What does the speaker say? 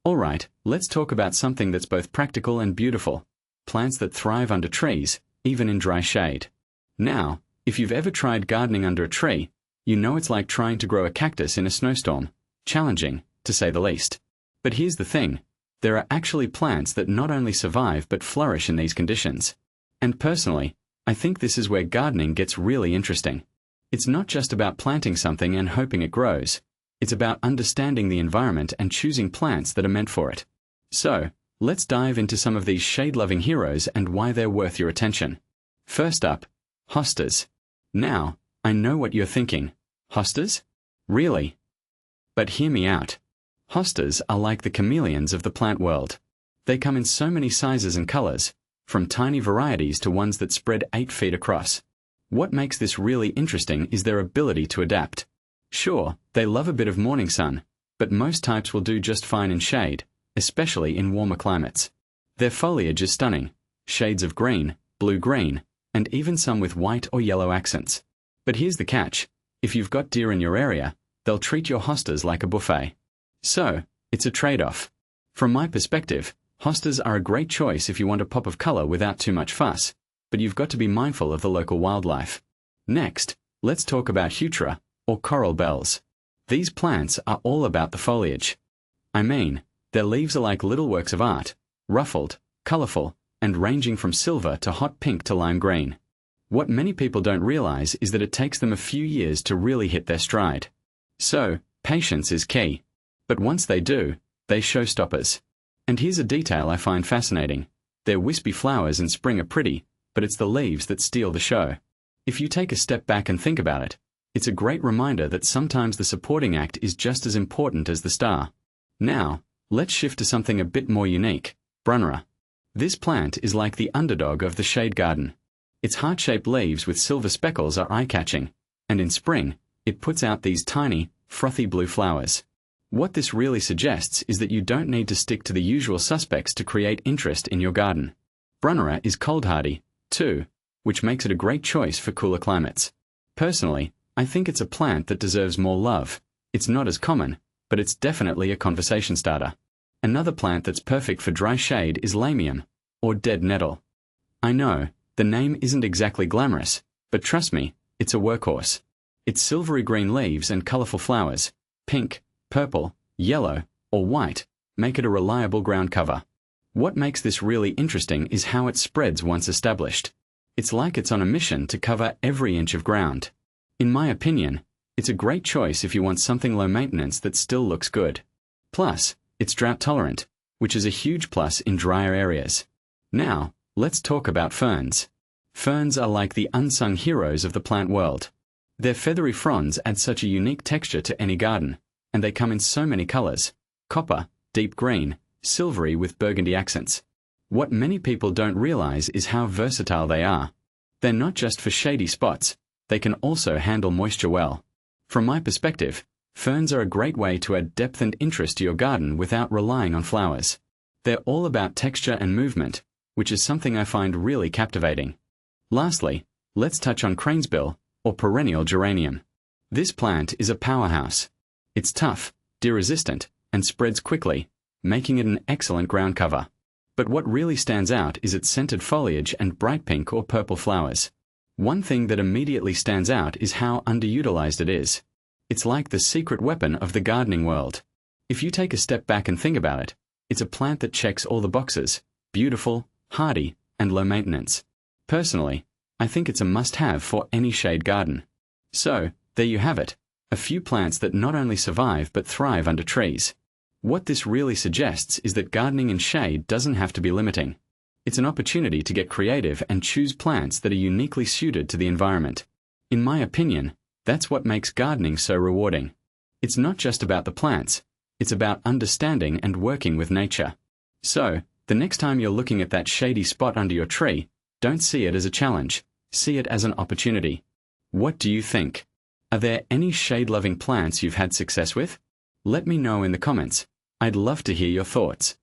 Alright, let's talk about something that's both practical and beautiful. Plants that thrive under trees, even in dry shade. Now, if you've ever tried gardening under a tree, you know it's like trying to grow a cactus in a snowstorm. Challenging, to say the least. But here's the thing. There are actually plants that not only survive but flourish in these conditions. And personally, I think this is where gardening gets really interesting. It's not just about planting something and hoping it grows. It's about understanding the environment and choosing plants that are meant for it. So, let's dive into some of these shade-loving heroes and why they're worth your attention. First up, hostas. Now, I know what you're thinking. Hostas? Really? But hear me out. Hostas are like the chameleons of the plant world. They come in so many sizes and colors, from tiny varieties to ones that spread 8 feet across. What makes this really interesting is their ability to adapt. Sure, they love a bit of morning sun, but most types will do just fine in shade, especially in warmer climates. Their foliage is stunning, shades of green, blue-green, and even some with white or yellow accents. But here's the catch. If you've got deer in your area, they'll treat your hostas like a buffet. So, it's a trade-off. From my perspective, hostas are a great choice if you want a pop of color without too much fuss, but you've got to be mindful of the local wildlife. Next, let's talk about heuchera, or coral bells. These plants are all about the foliage. I mean, their leaves are like little works of art, ruffled, colorful, and ranging from silver to hot pink to lime green. What many people don't realize is that it takes them a few years to really hit their stride. So, patience is key. But once they do, they show stoppers. And here's a detail I find fascinating. Their wispy flowers in spring are pretty, but it's the leaves that steal the show. If you take a step back and think about it, it's a great reminder that sometimes the supporting act is just as important as the star. Now, let's shift to something a bit more unique, brunnera. This plant is like the underdog of the shade garden. Its heart-shaped leaves with silver speckles are eye-catching, and in spring, it puts out these tiny, frothy blue flowers. What this really suggests is that you don't need to stick to the usual suspects to create interest in your garden. Brunnera is cold-hardy, too, which makes it a great choice for cooler climates. Personally, I think it's a plant that deserves more love. It's not as common, but it's definitely a conversation starter. Another plant that's perfect for dry shade is lamium, or dead nettle. I know, the name isn't exactly glamorous, but trust me, it's a workhorse. Its silvery green leaves and colorful flowers, pink, purple, yellow, or white, make it a reliable ground cover. What makes this really interesting is how it spreads once established. It's like it's on a mission to cover every inch of ground. In my opinion, it's a great choice if you want something low maintenance that still looks good. Plus, it's drought tolerant, which is a huge plus in drier areas. Now, let's talk about ferns. Ferns are like the unsung heroes of the plant world. Their feathery fronds add such a unique texture to any garden, and they come in so many colors: copper, deep green, silvery with burgundy accents. What many people don't realize is how versatile they are. They're not just for shady spots, they can also handle moisture well. From my perspective, ferns are a great way to add depth and interest to your garden without relying on flowers. They're all about texture and movement, which is something I find really captivating. Lastly, let's touch on cranesbill, or perennial geranium. This plant is a powerhouse. It's tough, deer-resistant, and spreads quickly, making it an excellent ground cover. But what really stands out is its scented foliage and bright pink or purple flowers. One thing that immediately stands out is how underutilized it is. It's like the secret weapon of the gardening world. If you take a step back and think about it, it's a plant that checks all the boxes: beautiful, hardy, and low maintenance. Personally, I think it's a must-have for any shade garden. So, there you have it, a few plants that not only survive but thrive under trees. What this really suggests is that gardening in shade doesn't have to be limiting. It's an opportunity to get creative and choose plants that are uniquely suited to the environment. In my opinion, that's what makes gardening so rewarding. It's not just about the plants, it's about understanding and working with nature. So, the next time you're looking at that shady spot under your tree, don't see it as a challenge, see it as an opportunity. What do you think? Are there any shade-loving plants you've had success with? Let me know in the comments. I'd love to hear your thoughts.